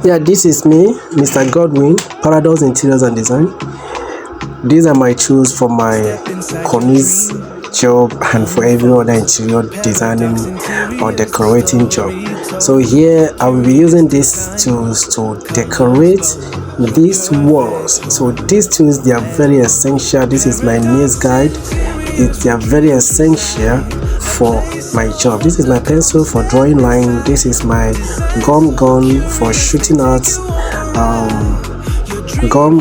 Yeah, this is me, Mr. Godwin, Paradox Interiors and Design. These are my tools for my Cornish job and for every other interior designing or decorating job. So here I will be using these tools to decorate these walls. So these tools, they are very essential. This is my nails guide. They are very essential for my job. This is my pencil for drawing line. This is my gum gun for shooting out gum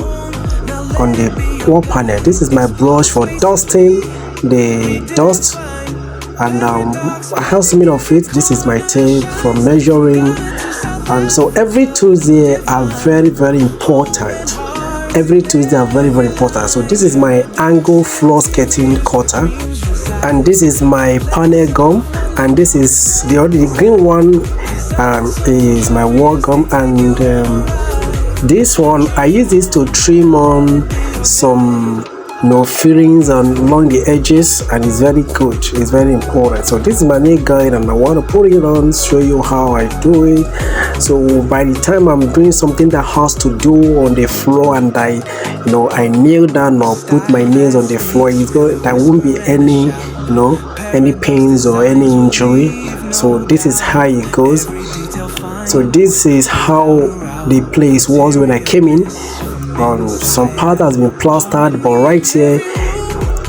on the wall panel. This is my brush for dusting the dust, and I have some of it. This is my tape for measuring, and so every tools here are very important. Every Tuesday are very important. So this is my angle floor skirting cutter, and this is my panel gum, and this is the green one is my wall gum, and this one I use this to trim on some fillings along the edges, and it's very good. It's very important. So this is my nail guide, and I want to put it on, show you how I do it. So by the time I'm doing something that has to do on the floor, and I nail down or put my nails on the floor, there won't be any any pains or any injury. So this is how it goes. So this is how the place was when I came in. Some part has been plastered, but right here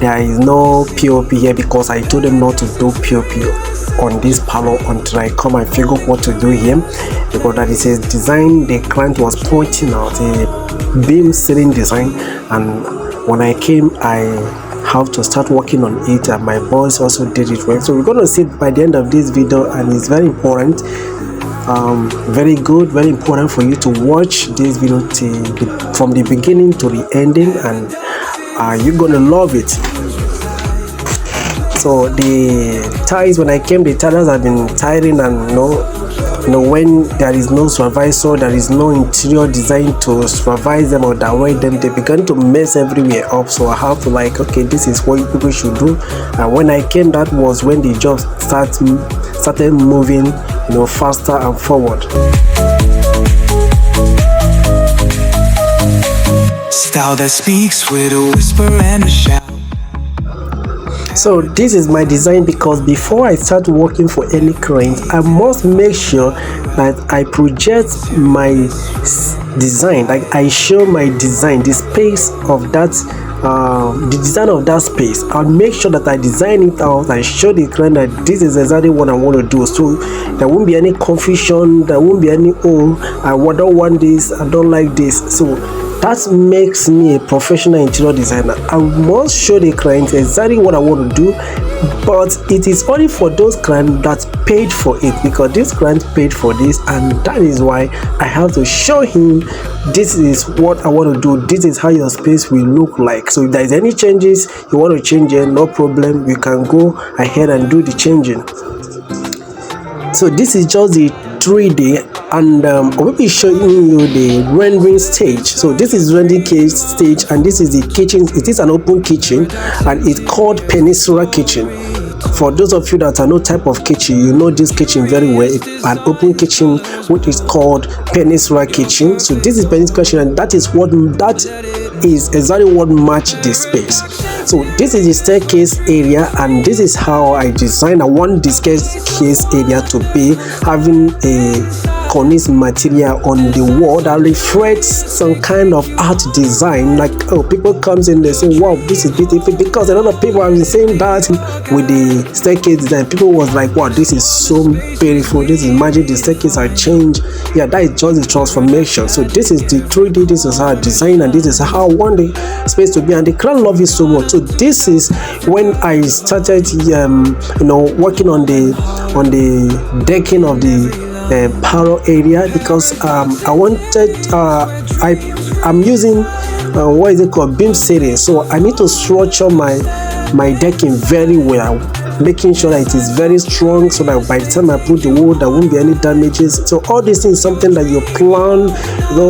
there is no POP here because I told them not to do POP on this panel until I come and figure out what to do here, because that is a design the client was pointing out, a beam ceiling design, and when I came I have to start working on it, and my boss also did it well. So we're going to see by the end of this video, and it's very important, very good, very important for you to watch this video from the beginning to the ending, and you're gonna love it. So the ties, when I came, the tires have been tiring, and when there is no supervisor, there is no interior design to supervise them or direct them, they began to mess everywhere up. So I have to okay, this is what people should do. And when I came, that was when the job started moving faster and forward. Style that speaks with a whisper and a shout. So this is my design, because before I start working for any client, I must make sure that I project my design, like I show my design, the space of that, the design of that space. I'll make sure that I design it out and show the client that this is exactly what I want to do. So there won't be any confusion, there won't be any I don't want this, I don't like this. So that makes me a professional interior designer. I must show the client exactly what I want to do, but it is only for those clients that paid for it, because this client paid for this, and that is why I have to show him this is what I want to do, this is how your space will look like. So if there is any changes you want to change it, no problem, you can go ahead and do the changing. So this is just the 3D, and I will be showing you the rendering stage. So this is rendering stage, and this is the kitchen. It is an open kitchen, and it's called Peninsula kitchen. For those of you that are no type of kitchen, you know this kitchen very well. It's an open kitchen, which is called Peninsula kitchen. So this is Peninsula kitchen, and that is exactly what match the space. So this is the staircase area, and this is how I designed. I want the staircase area to be having a Cornish material on the wall that reflects some kind of art design. Like, people comes in, they say, wow, this is beautiful, because a lot of people have been saying that with the staircase design. People was like, wow, this is so beautiful, this is magic, the staircase are changed. Yeah, that is just the transformation. So this is the 3D, this is how I design, and this is how I want the space to be, and the crowd love it so much. So this is when I started working on the decking of the parlor area, because I wanted I'm using what is it called, beam ceiling. So I need to structure my decking very well. making sure that it is very strong, so that by the time I put the wood, there won't be any damages. So all these things is something that you plan.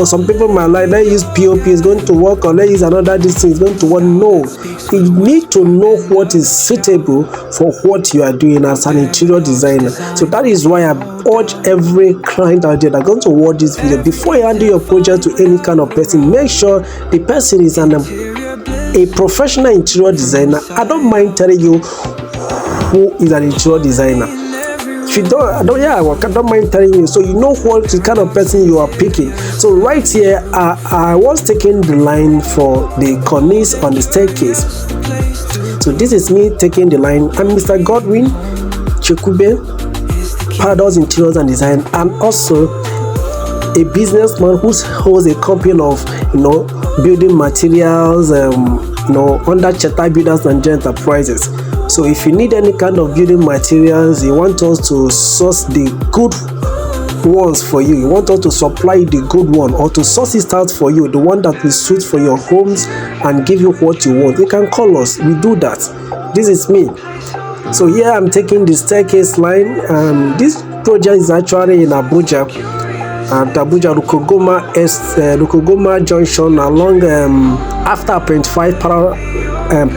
Some people might like, let's use POP, is going to work, or let's use another, this thing is going to work. No, you need to know what is suitable for what you are doing as an interior designer. So that is why I urge every client out there that going to watch this video, before you handle your project to any kind of person, make sure the person is a professional interior designer. I don't mind telling you who is an interior designer. If you don't mind telling you, so you know what the kind of person you are picking. So right here, I was taking the line for the cornice on the staircase. So this is me taking the line. I'm Mr. Godwin Chekube, Paradox Interiors and Design, and also a businessman who holds a company of building materials, under Cheta Builders and Enterprises. So if you need any kind of building materials, you want us to source the good ones for you, you want us to supply the good one, or to source it out for you, the one that will suit for your homes and give you what you want, you can call us. We do that. This is me. So here I'm taking the staircase line. This project is actually in Abuja, at Abuja Rukogoma Junction, along after 25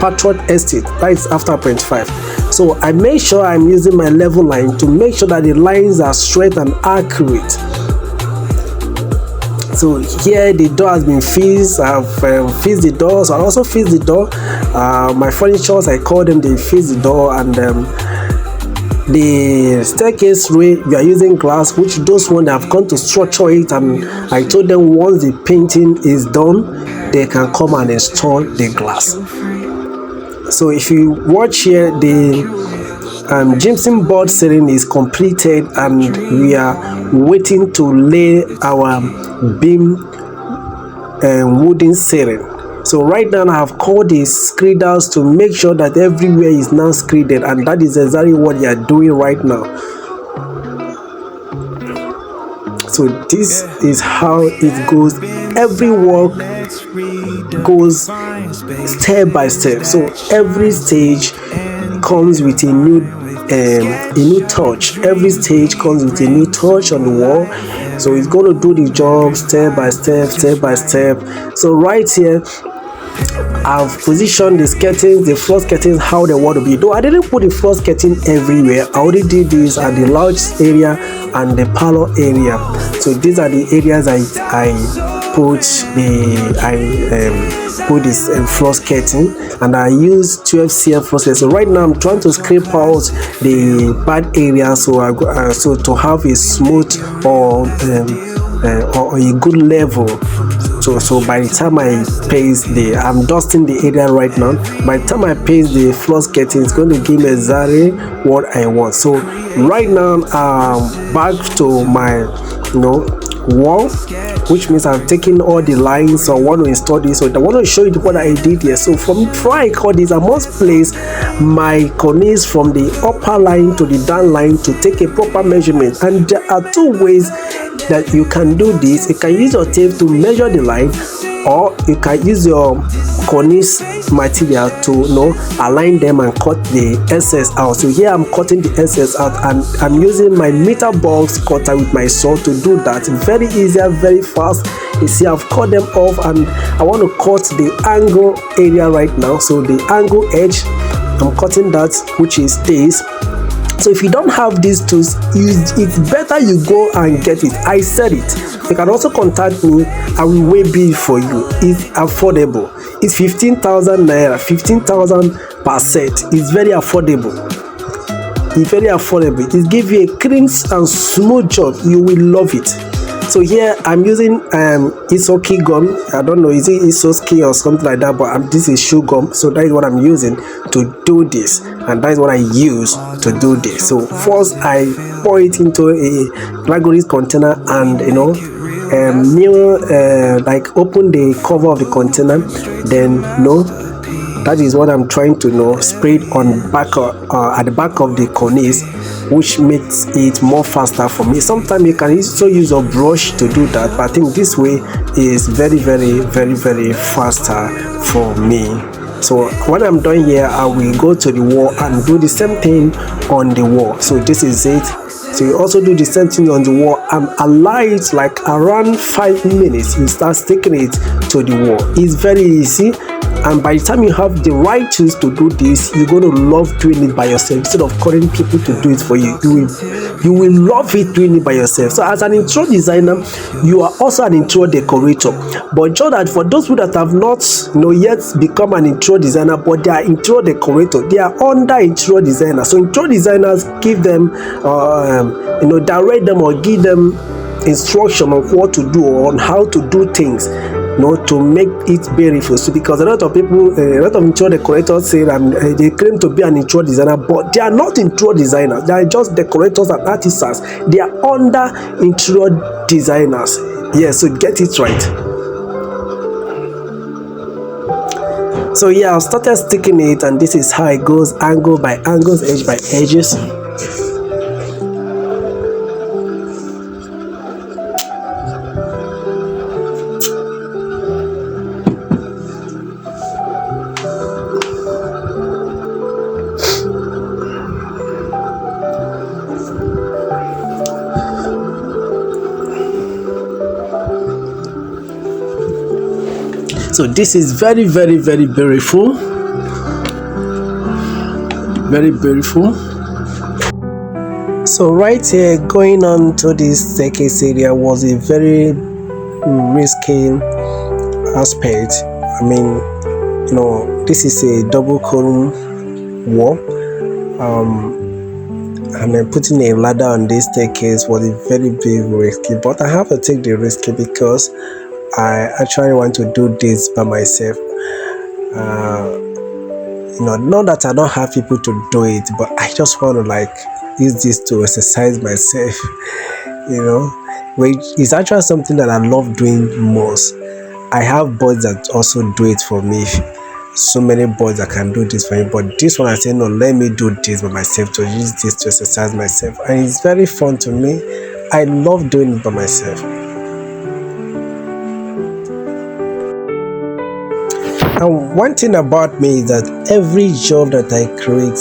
Patriot Estate. That is after 25. So I make sure I'm using my level line to make sure that the lines are straight and accurate. So here the door has been fixed. I've fixed the door. So I also fixed the door. My furnitures, I call them, they fix the door. And the staircase we are using glass, which those ones have come to structure it, and I told them once the painting is done, they can come and install the glass. So if you watch here, the gypsum board ceiling is completed, and we are waiting to lay our beam wooden ceiling. So right now I have called the screeders to make sure that everywhere is now screeded, and that is exactly what they are doing right now. So this is how it goes. Every work goes step by step. So every stage comes with a new touch. Every stage comes with a new touch on the wall. So it's going to do the job step by step, step by step. So right here, I've positioned the skirtings, the floor skirtings, how they want to be. Though I didn't put the floor skirting everywhere, I only did this at the lounge area and the parlor area. So these are the areas I put this floor skirting, and I use 12 cm floor skirting. So right now I'm trying to scrape out the bad areas, so to have a smooth or a good level. So by the time I paste I'm dusting the area right now. By the time I paste the floor skirting, it's going to give me exactly what I want. So right now back to my wall, which means I'm taking all the lines. So I want to install this. So I want to show you what I did here. So before I cut this, I must place my cornice from the upper line to the down line to take a proper measurement. And there are two ways that you can do this. You can use your tape to measure the line, or you can use your cornice material to align them and cut the excess out. So here I'm cutting the excess out, and I'm using my meter box cutter with my saw to do that. Very easy, very fast. You see, I've cut them off, and I want to cut the angle area right now. So the angle edge, I'm cutting that, which is this. So if you don't have these tools, it's better you go and get it. I said it. You can also contact me. I will weigh bill for you. It's affordable. It's 15,000 naira, 15,000 per set. It's very affordable. It's very affordable. It gives you a clean and smooth job. You will love it. So here I'm using Isoki gum. I don't know, is it Isoski or something like that, but this is shoe gum. So that is what I'm using to do this, and that is what I use to do this. So first I pour it into a Glagoris container, and like open the cover of the container. Then that is what I'm trying to spray it on back at the back of the cornice, which makes it more faster for me. Sometimes you can also use a brush to do that, but I think this way is very, very, very, very faster for me. So when I'm done here, I will go to the wall and do the same thing on the wall. So this is it. So you also do the same thing on the wall and allow it like around 5 minutes. You start sticking it to the wall. It's very easy, and by the time you have the right tools to do this, you're going to love doing it by yourself instead of calling people to do it for you. You will love it doing it by yourself. So as an interior designer, you are also an interior decorator, but just that for those people that have not yet become an interior designer, but they are interior decorator, they are under interior designer. So interior designers give them direct them or give them instruction on what to do or on how to do things, to make it beautiful. So because a lot of people, a lot of interior decorators say that they claim to be an interior designer, but they are not interior designers. They are just decorators and artisans. They are under interior designers. Yes, so get it right. So yeah, I started sticking it, and this is how it goes, angle by angles, edge by edges. So this is very, very, very beautiful. Very beautiful. So right here, going on to this staircase area was a very risky aspect. I mean, this is a double column wall. And then putting a ladder on this staircase was a very big risky, but I have to take the risk because I actually want to do this by myself. Not that I don't have people to do it, but I just want to use this to exercise myself. Which is actually something that I love doing most. I have boys that also do it for me. So many boys that can do this for me, but this one I say no, let me do this by myself, to use this to exercise myself, and it's very fun to me. I love doing it by myself. And one thing about me is that every job that I create,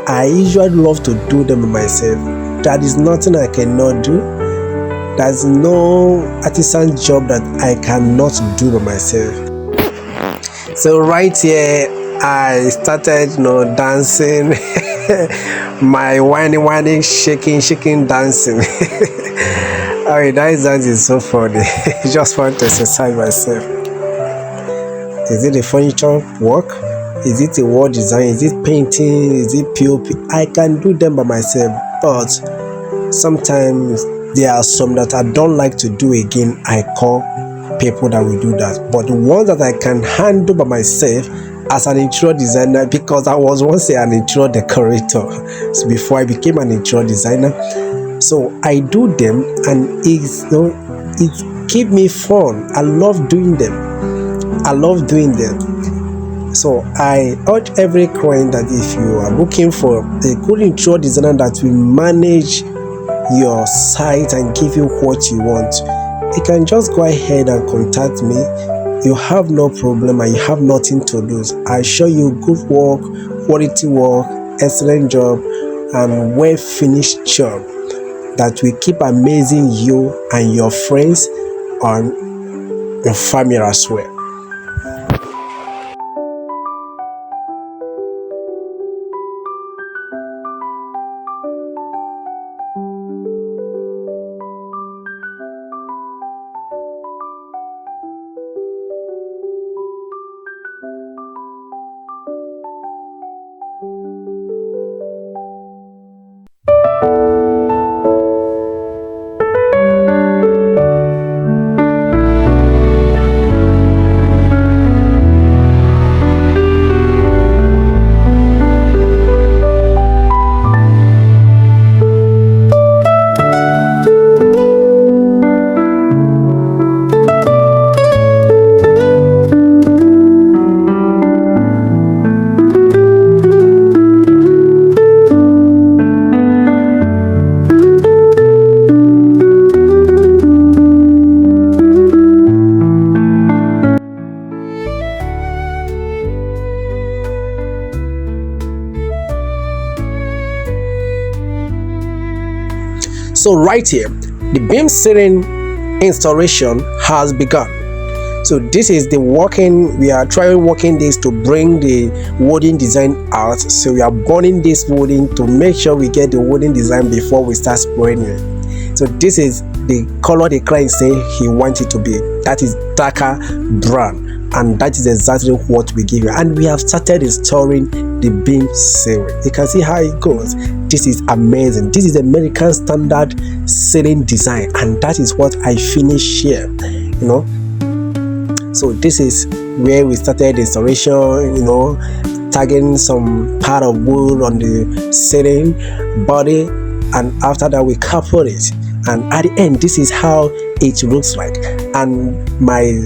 I usually love to do them by myself. That is nothing I cannot do. There's no artisan job that I cannot do by myself. So right here, I started, dancing, my whining, shaking, dancing. I mean, that dance is so funny. Just want to exercise myself. Is it a furniture work? Is it a wall design? Is it painting? Is it POP? I can do them by myself, but sometimes there are some that I don't like to do again. I call people that will do that. But the ones that I can handle by myself as an interior designer, because I was once an interior decorator, so before I became an interior designer, so I do them, and it keep me fun. I love doing them. So I urge every client that if you are looking for a good interior designer that will manage your site and give you what you want, you can just go ahead and contact me. You have no problem and you have nothing to lose. I show you good work, quality work, excellent job, and well finished job that will keep amazing you and your friends and your family as well. So right here, the beam ceiling installation has begun. So this is the working, we are trying working this to bring the wooden design out. So we are burning this wooden to make sure we get the wooden design before we start spraying it. So this is the color the client say he wants it to be. That is darker brown, and that is exactly what we give you. And we have started installing the beam ceiling. You can see how it goes. This is amazing. This is American standard ceiling design, and that is what I finish here, you know. So this is where we started installation, you know, tagging some part of wood on the ceiling body, and after that we coupled it, and at the end this is how it looks like. And my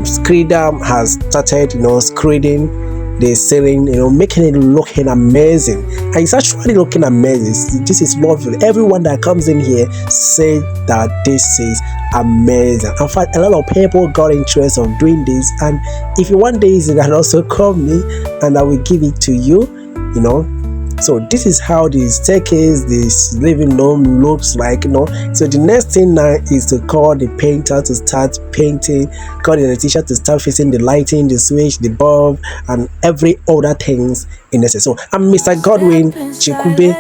screeder has started, you know, screeding the ceiling, you know, making it looking amazing. And it's actually looking amazing. This is lovely. Everyone that comes in here say that this is amazing. In fact, a lot of people got interest of doing this, and if you want this, you can also call me and I will give it to you, you know. So this is how the staircase, this living room looks like, you know. So the next thing now is to call the painter to start painting, call the electrician to start fixing the lighting, the switch, the bulb, and every other things in this. So I'm Mr. Godwin Chikube,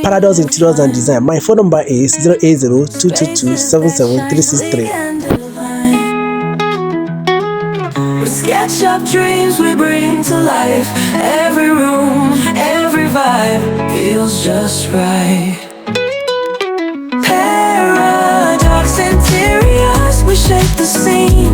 Paradox Interiors and Design. My phone number is 080-222-77363. We sketch up dreams we bring to life. Every room, every vibe feels just right. Paradox Interiors, we shape the scene.